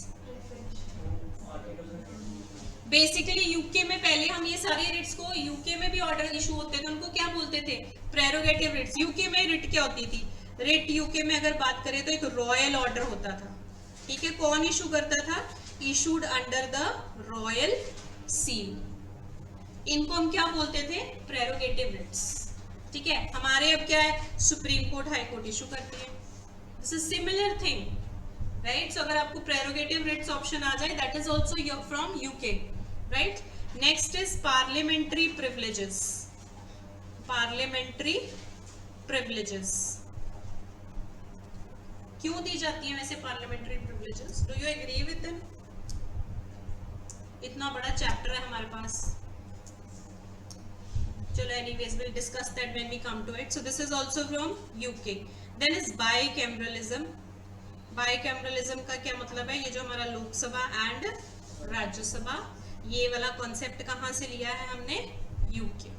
Basically UK में पहले हम ये सारे रिट्स को, यूके में भी ऑर्डर इशू होते थे, उनको क्या बोलते थे? Prerogative writs. यूके में रिट क्या होती थी? रिट यूके में अगर बात करें तो एक रॉयल ऑर्डर होता था। ठीक है, कौन इशू करता था? Issued under the royal seal. इनको हम क्या बोलते थे? Prerogative writs. ठीक है, हमारे अब क्या है? Supreme court, high court issue करती है। This is similar thing, right. So अगर आपको प्रेरोगेटिव रिट्स ऑप्शन आ जाए, that is also from UK, right. Next is parliamentary privileges. Parliamentary privileges क्यों दी जाती है वैसे parliamentary privileges? Do you agree with them? इतना बड़ा चैप्टर है हमारे पास। चलो, anyways will discuss that when we come to it. So this is also from UK. Then is bicameralism. Bicameralism का क्या मतलब है? ये जो हमारा लोकसभा एंड राज्यसभा, ये वाला कॉन्सेप्ट कहां से लिया है हमने? यूके।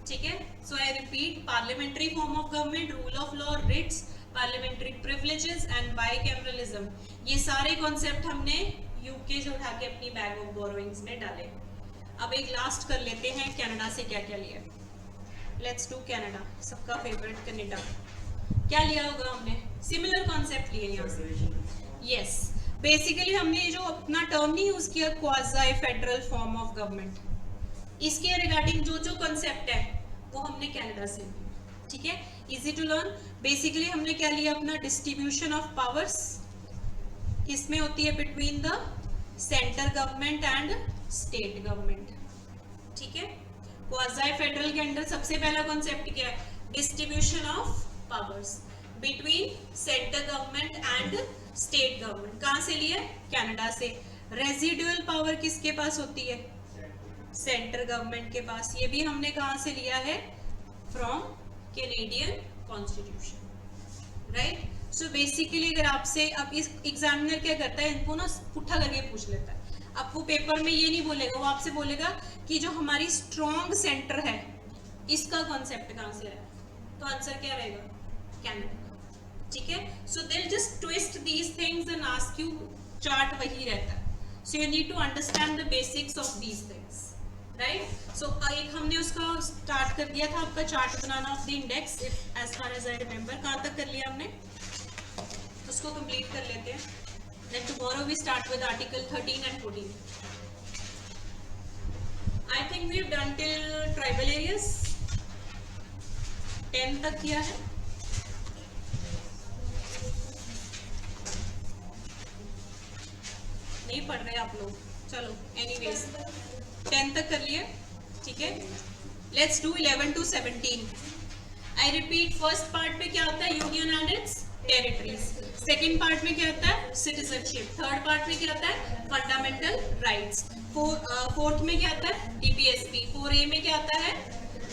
ठीक है, so I repeat, parliamentary form of government, rule of law, writs, parliamentary privileges and bicameralism, ये सारे कॉन्सेप्ट हमने यूके से उठा के अपनी बैग ऑफ बोरोइंग्स में डाले। अब एक लास्ट कर लेते हैं, कनाडा से क्या क्या लिया। लेट्स डू कनाडा, सबका फेवरेट कनाडा। क्या लिया होगा हमने? सिमिलर कॉन्सेप्ट लिए यहाँ से। यस, बेसिकली हमने जो अपना टर्म नहीं यूज किया, quasi federal form of government, इसके रिगार्डिंग जो जो कॉन्सेप्ट है वो हमने कनाडा से लिया। ठीक है, इजी टू लर्न। बेसिकली हमने क्या लिया अपना? डिस्ट्रीब्यूशन ऑफ पावर्स किसमें होती है? Between the centre government and state government. ठीक है, क्वाज़ी फेडरल के अंदर सबसे पहला कॉन्सेप्ट क्या है? Distribution of powers between centre government and state government. कहां से लिया? कनाडा से। रेजिडुअल पावर किसके पास होती है? सेंटर गवर्नमेंट के पास। ये भी हमने कहां से लिया है? From Canadian constitution, right. So basically अगर आपसे, अब इस एग्जामिनर क्या करता है, इनको ना पुट्ठा करके पूछ लेता है। अब वो पेपर में ये नहीं बोलेगा, वो आपसे बोलेगा कि जो हमारी स्ट्रॉन्ग सेंटर है, इसका कॉन्सेप्ट कहां से है? तो आंसर क्या रहेगा? कनाडा। ठीक है, so they will just twist these things and ask you, chart वही रहता है। So you need to understand the basics of these things, right. सो एक हमने उसका स्टार्ट कर दिया था, आपका चार्ट बनाना of the index, if as far as I remember. कहां तक कर लिया हमने? उसको कंप्लीट कर लेते हैं। Then tomorrow we start with article 13 and 14। I think we have done till tribal areas, 10 तक किया है। नहीं पढ़ रहे आप लोग? चलो, एनीवेज 10 तक कर लिए। ठीक है, let's do 11 to 17। I repeat, first part में क्या होता है? Union and it's territories. Second part में क्या होता है? सिटीजनशिप। थर्ड पार्ट में क्या होता है? Fundamental rights. फोर्थ में क्या आता है? डीपीएसपी। 4A में क्या आता है?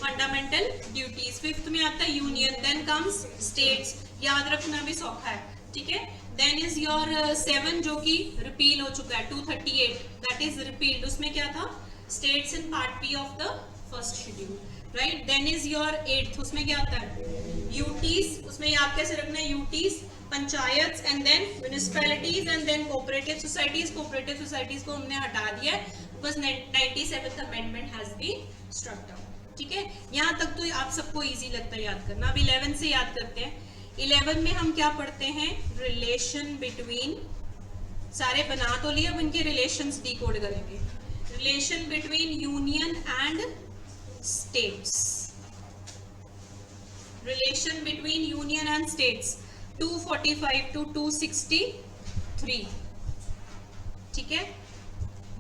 Fundamental duties. फिफ्थ में आता है यूनियन, देन कम्स स्टेट्स, याद रखना भी सौखा है, ठीक है। देन इज योर 7 जो कि रिपील हो चुका है, 238 दैट इज रिपील्ड, उसमें क्या था, states in part P of the first schedule, right. Then is your 8th, उसमें क्या आता है, यूटीज, उसमें याद कैसे रखना है, UTs, panchayat and then municipalities and then cooperative societies. Cooperative societies को हमने हटा दिया है because 97th amendment has been struck down, ठीक है। यहाँ तक तो आप सबको इजी लगता है याद करना। अब 11 से याद करते हैं। 11 में हम क्या पढ़ते हैं, रिलेशन बिटवीन, सारे बना तो लिए, अब इनके रिलेशंस डिकोड करेंगे। Relation between union and states, relation between union and states 245 to 263, ठीक है।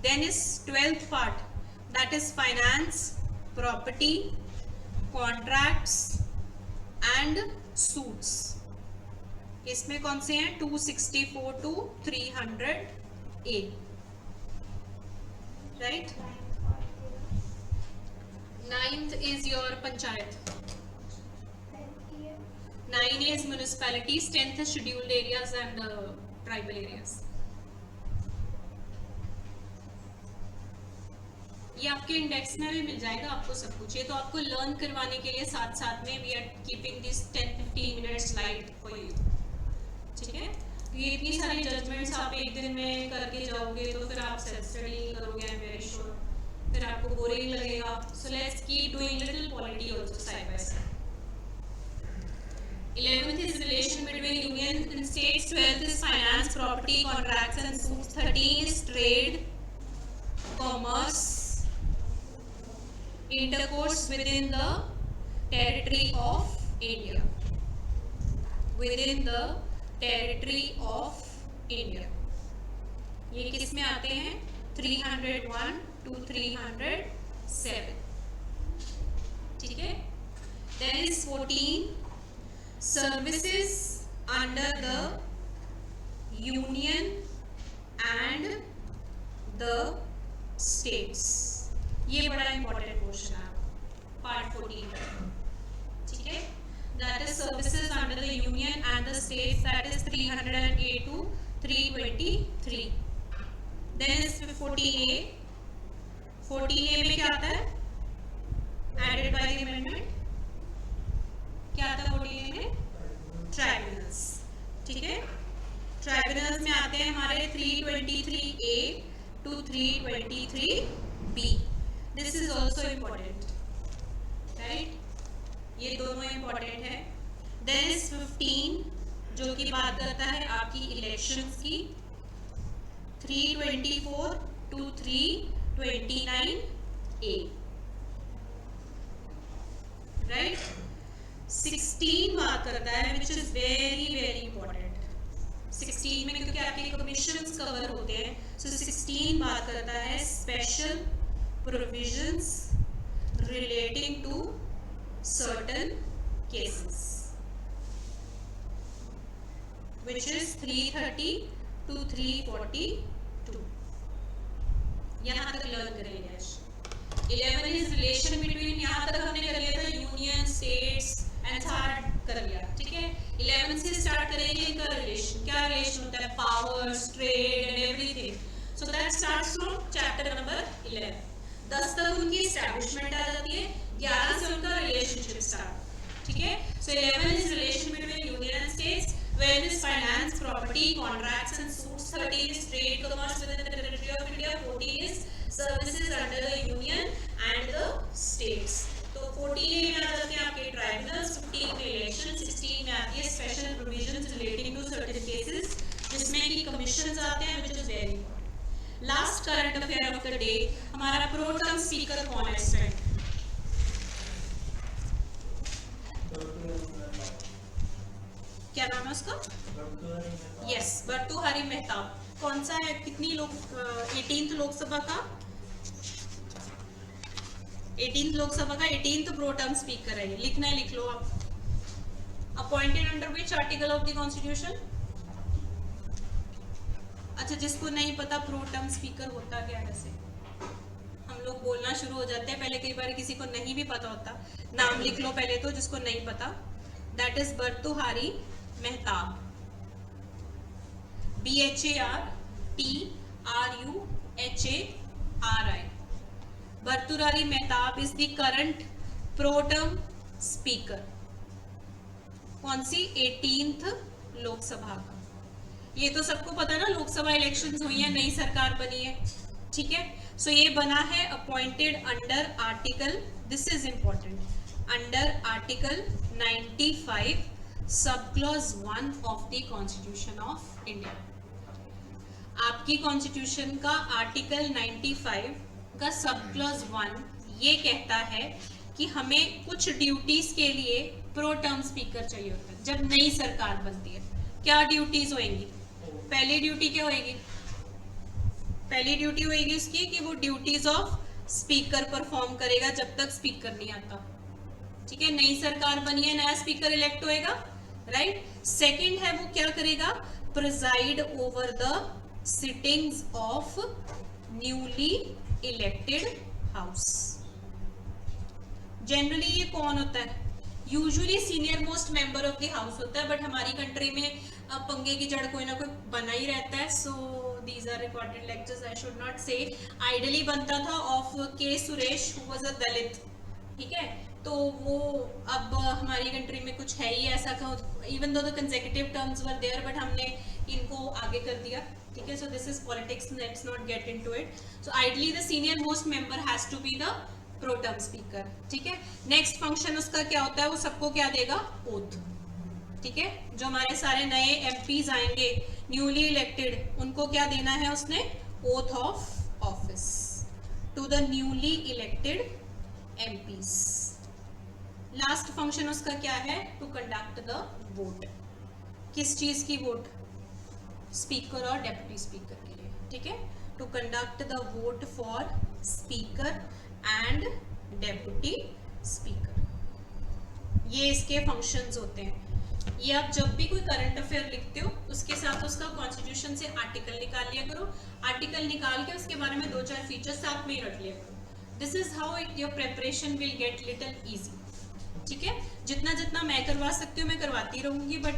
Then is 12th part that is finance, property, contracts and suits. इसमें कौन से हैं, 264 to 300A, right. 9th is your panchayat, 9 is municipalities, 10th is scheduled areas and tribal areas। ये आपके index में भी मिल जाएगा आपको सब कुछ। ये तो आपको लर्न करवाने के लिए साथ साथ में we are keeping this 10-15 minutes light for you, ठीक है। ये इतनी सारी जजमेंट्स आप एक दिन में करके जाओगे तो फिर आप सेल्फ स्टडी करोगे, आई एम वेरी श्योर, फिर आपको बोरिंग लगेगा। So let's keep doing little polity also side by side. 11th is relation between union and states, 12th is finance, property, contracts and suits, 13 is trade, commerce, intercourse within the territory of India, within the territory of India। ये किस में आते हैं, 301 to 307, ठीक है। Then is 14 services under the union and the states। ये बड़ा important question है पार्ट 14, ठीक है। That is services under the union and the states, that is 308 to 323। देन इज 14A, 14A में क्या आता है, एडेड बाय द अमेंडमेंट, क्या आता है 14A में, ट्राइब्यूनल्स, ठीक है। ट्राइब्यूनल्स में आते हैं हमारे 323A to 323B। This is also important, right, ये दोनों इम्पोर्टेंट है। देन इज 15 जो कि बात करता है आपकी इलेक्शंस की, 324 to 329A, राइट। 16 बात करता है which is very very important. 16 में क्योंकि आपके कमीशंस कवर होते हैं, सो 16 बात करता है special provisions relating to certain cases, which is 330 to 342। यहाँ तक लर्न करेंगे आज। 11 is relation between, यहाँ तक हमने कर लिया था यूनियन, स्टेट्स एंड सारा कर लिया, ठीक है। 11 से स्टार्ट करेंगे इनका रिलेशन, क्या रिलेशन होता है, powers, trade and everything. So that starts from chapter number 11। 10 तक उनकी एस्टैब्लिशमेंट आ जाती है, 11 से उनका रिलेशनशिप स्टार्ट, ठीक है। सो 11 is relation between union and states, 12 is finance, property, contracts and suits, 13 is trade, commerce within the territory of India, 14 is services under the union and the states। तो 14A में आ जाते हैं आपके tribunals, 15 में election, 16 में आती है special provisions relating to certain cases जिसमें कि कमीशंस आते हैं, which is very important. Last current affair of the day, हमारा प्रो टर्म स्पीकर कौन है इस टाइम, क्या नाम है उसका, यस, भर्तृहरि मेहताब। कौन सा है, कितनी लोग, 18th लोकसभा का, 18th लोकसभा का 18th प्रो टर्म स्पीकर है। लिखना है, लिख लो आप। Appointed under which article of the constitution. अच्छा, जिसको नहीं पता प्रो टर्म स्पीकर होता क्या है, वैसे हम लोग बोलना शुरू हो जाते हैं। पहले कई बार किसी को नहीं भी पता होता, नाम लिख लो पहले तो जिसको नहीं पता। That is Bhartruhari Mahtab, BHARTRUHARI। Bhartruhari Mahtab is the current pro term speaker. कौन सी? 18th लोकसभा का। ये तो सबको पता ना, लोकसभा इलेक्शंस हुई है, नई सरकार बनी है, ठीक है। सो ये बना है appointed under article, this is important, under article 95 sub clause 1 of the constitution of India. आपकी कॉन्स्टिट्यूशन का आर्टिकल 95 का सब क्लॉज 1 ये कहता है कि हमें कुछ ड्यूटीज के लिए प्रो टर्म स्पीकर चाहिए होता है जब नई सरकार बनती है। क्या ड्यूटीज होंगी? पहली ड्यूटी क्या होगी? पहली ड्यूटी होगी उसकी कि वो ड्यूटीज ऑफ स्पीकर परफॉर्म करेगा जब तक स्पीकर नहीं आता, ठीक है। नई सरकार बनी है, नया स्पीकर इलेक्ट होएगा, राइट। सेकंड है वो क्या करेगा? Preside over the sittings of newly elected house. Generally ये कौन होता है? Usually senior most member of the house होता है, बट हमारी कंट्री में पंगे की जड़ कोई ना कोई बना ही रहता है। So these are recorded lectures, I should not say. Ideally बनता था of K Suresh, who was a Dalit, ठीक है। तो वो अब हमारी कंट्री में कुछ है ही ऐसा, even though the consecutive terms were there, but हमने इनको आगे कर दिया, ठीक है। So this is politics, let's not get into it. So ideally the senior most member has to be the pro term speaker, ठीक है। नेक्स्ट फंक्शन उसका क्या होता है? वो सबको क्या देगा? ओथ, ठीक है। जो हमारे सारे नए एमपीज आएंगे न्यूली इलेक्टेड, उनको क्या देना है उसने? Oath of office to the newly elected MPs. Last function उसका क्या है? To conduct the vote. किस चीज की वोट? स्पीकर और डेप्यूटी स्पीकर के लिए, ठीक है। To conduct the vote for speaker and deputy speaker, ये इसके फंक्शंस होते हैं। ये आप जब भी कोई करंट अफेयर लिखते हो उसके साथ उसका कॉन्स्टिट्यूशन से आर्टिकल निकाल लिया करो। आर्टिकल निकाल के उसके बारे में 2-4 फीचर्स साथ में ही रख लिया करो। This is how your preparation will get little easy, ठीक है। जितना जितना मैं करवा सकती हूँ मैं करवाती रहूंगी, बट